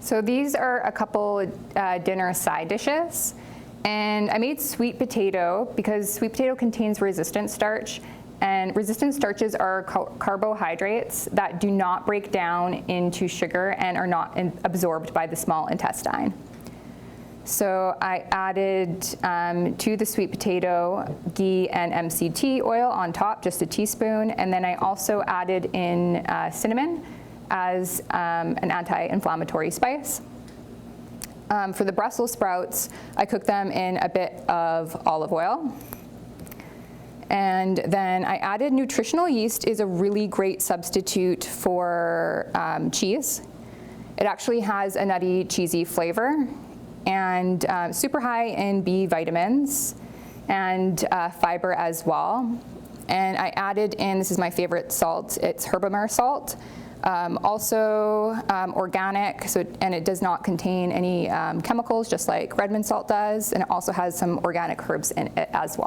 So these are a couple dinner side dishes. And I made sweet potato because sweet potato contains resistant starch. And resistant starches are carbohydrates that do not break down into sugar and are not absorbed by the small intestine. So I added to the sweet potato ghee and MCT oil on top, just a teaspoon. And then I also added in cinnamon as an anti-inflammatory spice. For the Brussels sprouts, I cook them in a bit of olive oil. And then I added nutritional yeast is a really great substitute for cheese. It actually has a nutty, cheesy flavor and super high in B vitamins and fiber as well. And I added in, this is my favorite salt, it's Herbamer salt. Also organic, and it does not contain any chemicals, just like Redmond salt does, and it also has some organic herbs in it as well.